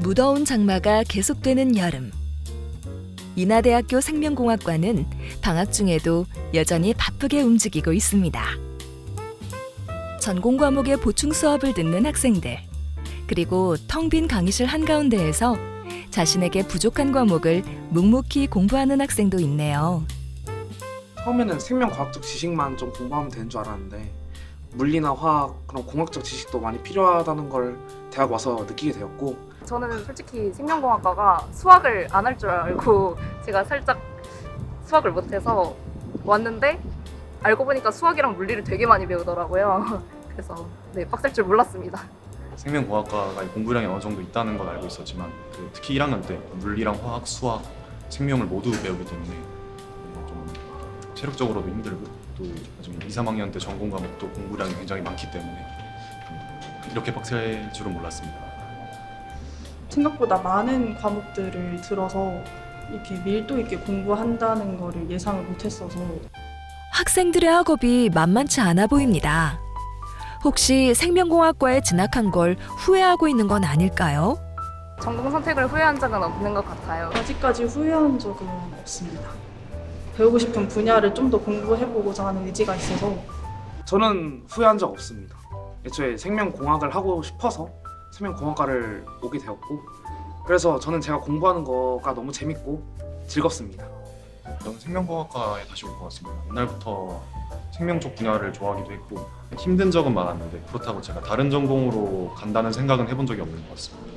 무더운 장마가 계속되는 여름. 인하대학교 생명공학과는 방학 중에도 여전히 바쁘게 움직이고 있습니다. 전공 과목의 보충 수업을 듣는 학생들, 그리고 텅 빈 강의실 한가운데에서 자신에게 부족한 과목을 묵묵히 공부하는 학생도 있네요. 처음에는 생명과학적 지식만 좀 공부하면 되는 줄 알았는데 물리나 화학, 그런 공학적 지식도 많이 필요하다는 걸 대학 와서 느끼게 되었고, 저는 솔직히 생명공학과가 수학을 안 할 줄 알고 제가 살짝 수학을 못해서 왔는데 알고 보니까 수학이랑 물리를 되게 많이 배우더라고요. 그래서 네, 빡셀 줄 몰랐습니다. 생명공학과가 공부량이 어느 정도 있다는 건 알고 있었지만 특히 1학년 때 물리랑 화학, 수학, 생명을 모두 배우기 때문에 좀 체력적으로도 힘들고 또 나중에 2, 3학년 때 전공 과목도 공부량이 굉장히 많기 때문에 이렇게 빡셀 줄은 몰랐습니다. 생각보다 많은 과목들을 들어서 이렇게 밀도 있게 공부한다는 거를 예상을 못했어서 학생들의 학업이 만만치 않아 보입니다. 혹시 생명공학과에 진학한 걸 후회하고 있는 건 아닐까요? 전공 선택을 후회한 적은 없는 것 같아요. 아직까지 후회한 적은 없습니다. 배우고 싶은 분야를 좀 더 공부해보고자 하는 의지가 있어서 저는 후회한 적 없습니다. 애초에 생명공학을 하고 싶어서 생명공학과를 오게 되었고, 그래서 저는 제가 공부하는 거가 너무 재밌고 즐겁습니다. 저는 생명공학과에 다시 올 것 같습니다. 옛날부터 생명 쪽 분야를 좋아하기도 했고 힘든 적은 많았는데 그렇다고 제가 다른 전공으로 간다는 생각은 해본 적이 없는 것 같습니다.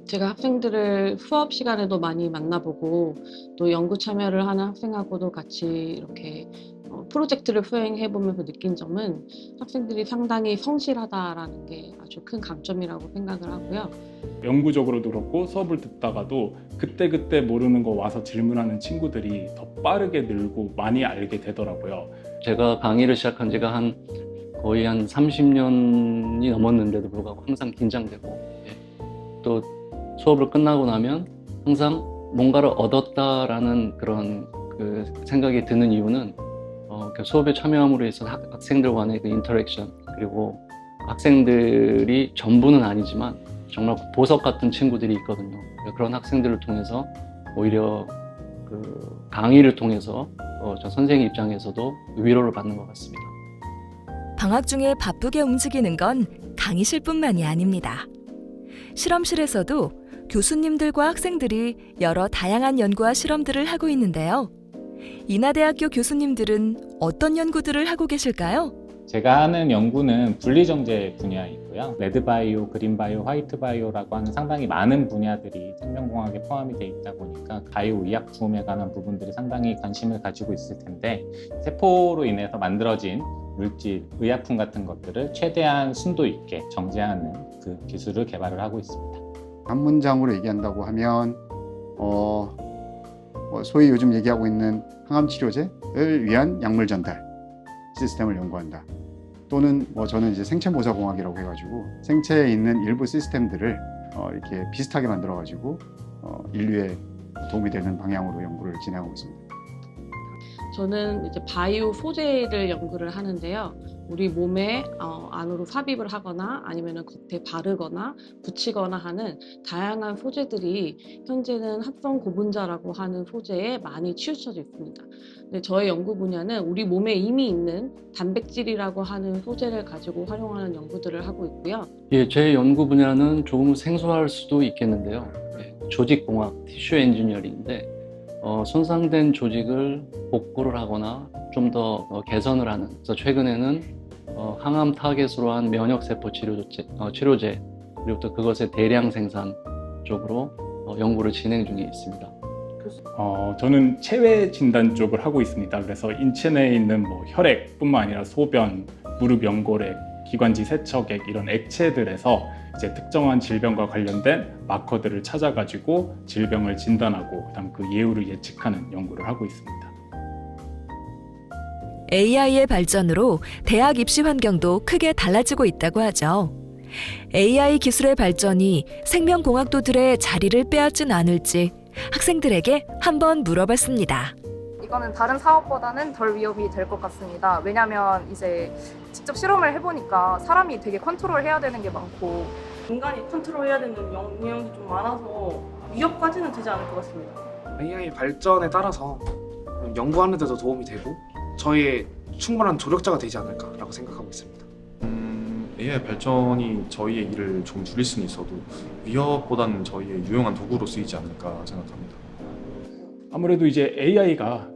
제가 학생들을 수업 시간에도 많이 만나보고 또 연구 참여를 하는 학생하고도 같이 이렇게 프로젝트를 수행해보면서 느낀 점은 학생들이 상당히 성실하다라는 게 아주 큰 강점이라고 생각을 하고요. 연구적으로도 그렇고 수업을 듣다가도 그때그때 모르는 거 와서 질문하는 친구들이 더 빠르게 늘고 많이 알게 되더라고요. 제가 강의를 시작한 지가 거의 한 30년이 넘었는데도 불구하고 항상 긴장되고, 또 수업을 끝나고 나면 항상 뭔가를 얻었다라는 그런 생각이 드는 이유는 수업에 참여함으로 해서 학생들 간의 그 인터랙션, 그리고 학생들이 전부는 아니지만 정말 보석 같은 친구들이 있거든요. 그런 학생들을 통해서 오히려 그 강의를 통해서 저 선생님 입장에서도 위로를 받는 것 같습니다. 방학 중에 바쁘게 움직이는 건 강의실뿐만이 아닙니다. 실험실에서도 교수님들과 학생들이 여러 다양한 연구와 실험들을 하고 있는데요. 인하대학교 교수님들은 어떤 연구들을 하고 계실까요? 제가 하는 연구는 분리정제 분야이고요. 레드바이오, 그린바이오, 화이트바이오라고 하는 상당히 많은 분야들이 생명공학에 포함이 되어 있다 보니까 바이오 의약품에 관한 부분들이 상당히 관심을 가지고 있을 텐데, 세포로 인해서 만들어진 물질, 의약품 같은 것들을 최대한 순도 있게 정제하는 그 기술을 개발을 하고 있습니다. 한 문장으로 얘기한다고 하면 소위 요즘 얘기하고 있는 항암 치료제를 위한 약물 전달 시스템을 연구한다. 또는 저는 이제 생체 모사공학이라고 해가지고 생체에 있는 일부 시스템들을 이렇게 비슷하게 만들어가지고 인류에 도움이 되는 방향으로 연구를 진행하고 있습니다. 저는 이제 바이오 소재를 연구를 하는데요. 우리 몸에 안으로 삽입을 하거나 아니면 겉에 바르거나 붙이거나 하는 다양한 소재들이 현재는 합성 고분자라고 하는 소재에 많이 치우쳐져 있습니다. 근데 저의 연구 분야는 우리 몸에 이미 있는 단백질이라고 하는 소재를 가지고 활용하는 연구들을 하고 있고요. 예, 제 연구 분야는 조금 생소할 수도 있겠는데요. 조직공학, 티슈 엔지니어링인데 손상된 조직을 복구를 하거나 좀 더 개선을 하는, 그래서 최근에는 항암 타겟으로 한 면역세포 치료제, 그리고 또 그것의 대량 생산 쪽으로 연구를 진행 중에 있습니다. 저는 체외 진단 쪽을 하고 있습니다. 그래서 인체 내에 있는 혈액뿐만 아니라 소변, 무릎 연골액, 기관지 세척액 이런 액체들에서 이제 특정한 질병과 관련된 마커들을 찾아가지고 질병을 진단하고 그다음 그 예후를 예측하는 연구를 하고 있습니다. AI의 발전으로 대학 입시 환경도 크게 달라지고 있다고 하죠. AI 기술의 발전이 생명공학도들의 자리를 빼앗진 않을지 학생들에게 한번 물어봤습니다. 이거는 다른 사업보다는 덜 위험이 될 것 같습니다. 왜냐하면 이제 직접 실험을 해보니까 사람이 되게 컨트롤해야 되는 게 많고 인간이 컨트롤해야 되는 영역이 좀 많아서 위협까지는 되지 않을 것 같습니다. AI 발전에 따라서 연구하는 데도 도움이 되고 저희의 충분한 조력자가 되지 않을까라고 생각하고 있습니다. AI 발전이 저희의 일을 좀 줄일 수는 있어도 위협보다는 저희의 유용한 도구로 쓰이지 않을까 생각합니다. 아무래도 이제 AI가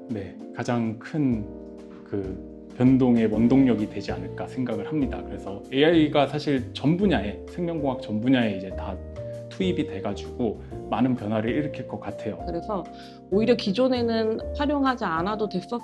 가장 큰 그 변동의 원동력이 되지 않을까 생각을 합니다. 그래서 AI가 사실 전 분야에 생명공학 전 분야에 이제 다 투입이 돼가지고 많은 변화를 일으킬 것 같아요. 그래서 오히려 기존에는 활용하지 않아도 됐었을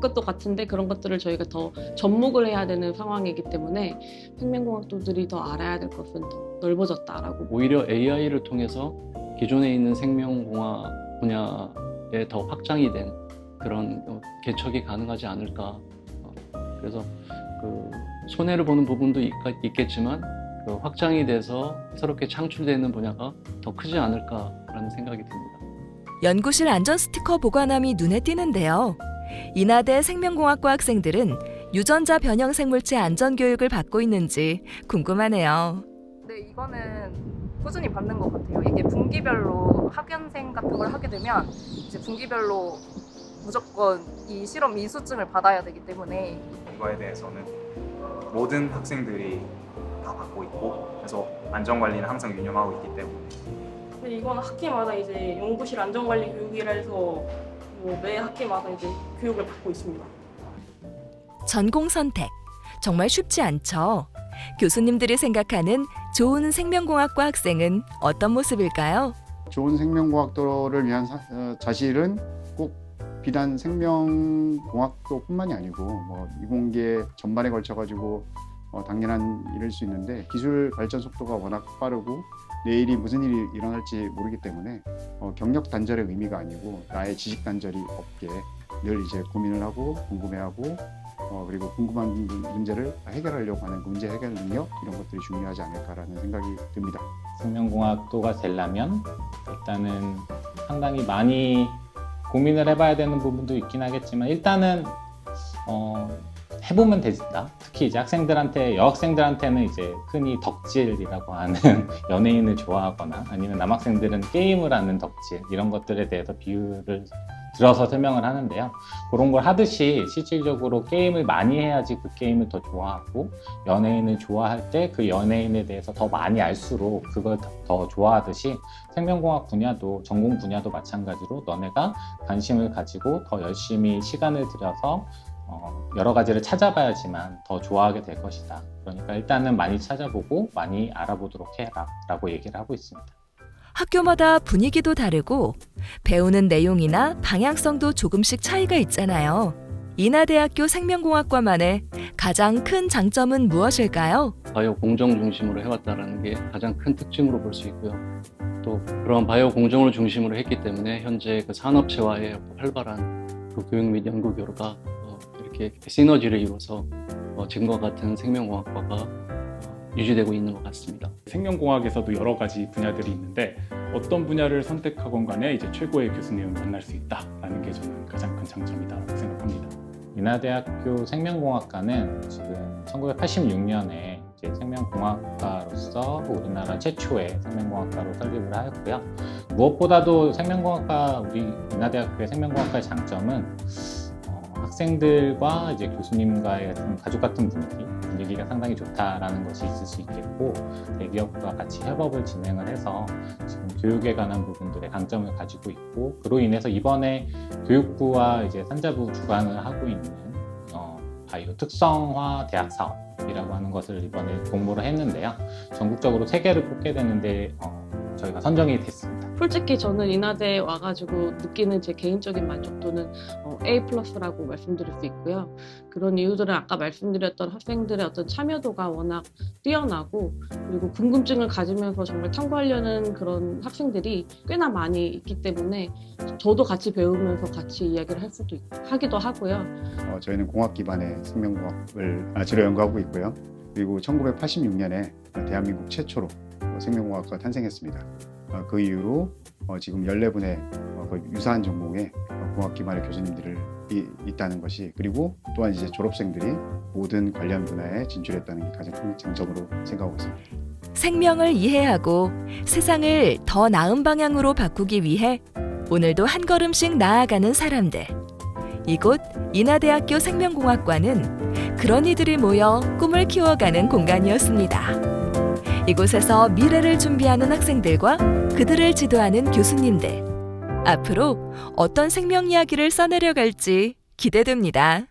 것도 같은데 그런 것들을 저희가 더 접목을 해야 되는 상황이기 때문에 생명공학도들이 더 알아야 될 것은 더 넓어졌다라고. 오히려 AI를 통해서 기존에 있는 생명공학 분야에 더 확장이 된 그런 개척이 가능하지 않을까. 그래서 그 손해를 보는 부분도 있겠지만 그 확장이 돼서 새롭게 창출되는 분야가 더 크지 않을까라는 생각이 듭니다. 연구실 안전 스티커 보관함이 눈에 띄는데요. 인하대 생명공학과 학생들은 유전자 변형 생물체 안전 교육을 받고 있는지 궁금하네요. 근데 이거는 꾸준히 받는 것 같아요. 이게 분기별로 학연생 같은 걸 하게 되면 이제 분기별로 무조건 이 실험 이수증을 받아야 되기 때문에 이거에 대해서는 모든 학생들이 다 받고 있고 그래서 안전관리는 항상 유념하고 있기 때문에. 근데 이건 학기마다 이제 연구실 안전관리 교육이라 해서 매 학기마다 이제 교육을 받고 있습니다. 전공 선택 정말 쉽지 않죠. 교수님들이 생각하는 좋은 생명공학과 학생은 어떤 모습일까요? 좋은 생명공학도를 위한 자질은 꼭 비단 생명공학도뿐만이 아니고 뭐 이공계 전반에 걸쳐가지고 당연한 일일 수 있는데 기술 발전 속도가 워낙 빠르고 내일이 무슨 일이 일어날지 모르기 때문에 경력 단절의 의미가 아니고 나의 지식 단절이 없게 늘 이제 고민을 하고 궁금해하고 그리고 궁금한 문제를 해결하려고 하는 문제 해결 능력 이런 것들이 중요하지 않을까라는 생각이 듭니다. 생명공학도가 되려면 일단은 상당히 많이 고민을 해봐야 되는 부분도 있긴 하겠지만 일단은 해보면 된다. 특히 이제 여학생들한테는 이제 흔히 덕질이라고 하는 연예인을 좋아하거나 아니면 남학생들은 게임을 하는 덕질 이런 것들에 대해서 비유를 들어서 설명을 하는데요. 그런 걸 하듯이 실질적으로 게임을 많이 해야지 그 게임을 더 좋아하고 연예인을 좋아할 때 그 연예인에 대해서 더 많이 알수록 그걸 더 좋아하듯이 생명공학 분야도 전공 분야도 마찬가지로 너네가 관심을 가지고 더 열심히 시간을 들여서 여러 가지를 찾아봐야지만 더 좋아하게 될 것이다. 그러니까 일단은 많이 찾아보고 많이 알아보도록 해라 라고 얘기를 하고 있습니다. 학교마다 분위기도 다르고 배우는 내용이나 방향성도 조금씩 차이가 있잖아요. 인하대학교 생명공학과만의 가장 큰 장점은 무엇일까요? 바이오 공정 중심으로 해왔다는 게 가장 큰 특징으로 볼 수 있고요. 또 그런 바이오 공정을 중심으로 했기 때문에 현재 그 산업체와의 활발한 그 교육 및 연구 결과 이렇게 시너지를 이뤄서 지금과 같은 생명공학과가 유지되고 있는 것 같습니다. 생명공학에서도 여러 가지 분야들이 있는데 어떤 분야를 선택하건 간에 이제 최고의 교수님을 만날 수 있다라는 게 저는 가장 큰 장점이라고 생각합니다. 인하대학교 생명공학과는 지금 1986년에 이제 생명공학과로서 우리나라 최초의 생명공학과로 설립을 하였고요. 무엇보다도 우리 인하대학교의 생명공학과의 장점은 학생들과 이제 교수님과의 가족 같은 분위기가 상당히 좋다라는 것이 있을 수 있겠고 대기업과 같이 협업을 진행을 해서 지금 교육에 관한 부분들의 강점을 가지고 있고 그로 인해서 이번에 교육부와 이제 산자부 주관을 하고 있는 바이오 특성화 대학 사업이라고 하는 것을 이번에 공모를 했는데요. 전국적으로 3개를 뽑게 되는데 저희가 선정이 됐습니다. 솔직히 저는 인하대에 와가지고 느끼는 제 개인적인 만족도는 A+라고 말씀드릴 수 있고요. 그런 이유들은 아까 말씀드렸던 학생들의 어떤 참여도가 워낙 뛰어나고 그리고 궁금증을 가지면서 정말 탐구하려는 그런 학생들이 꽤나 많이 있기 때문에 저도 같이 배우면서 같이 이야기를 하기도 하고요. 저희는 공학 기반의 생명공학을 치료 연구하고 있고요. 그리고 1986년에 대한민국 최초로 생명공학과가 탄생했습니다. 그 이후로 지금 14분의 유사한 전공의 공학 기반의 교수님들이 있다는 것이 그리고 또한 이제 졸업생들이 모든 관련 분야에 진출했다는 게 가장 큰 장점으로 생각하고 있습니다. 생명을 이해하고 세상을 더 나은 방향으로 바꾸기 위해 오늘도 한 걸음씩 나아가는 사람들. 이곳 인하대학교 생명공학과는 그런 이들이 모여 꿈을 키워가는 공간이었습니다. 이곳에서 미래를 준비하는 학생들과 그들을 지도하는 교수님들. 앞으로 어떤 생명 이야기를 써내려갈지 기대됩니다.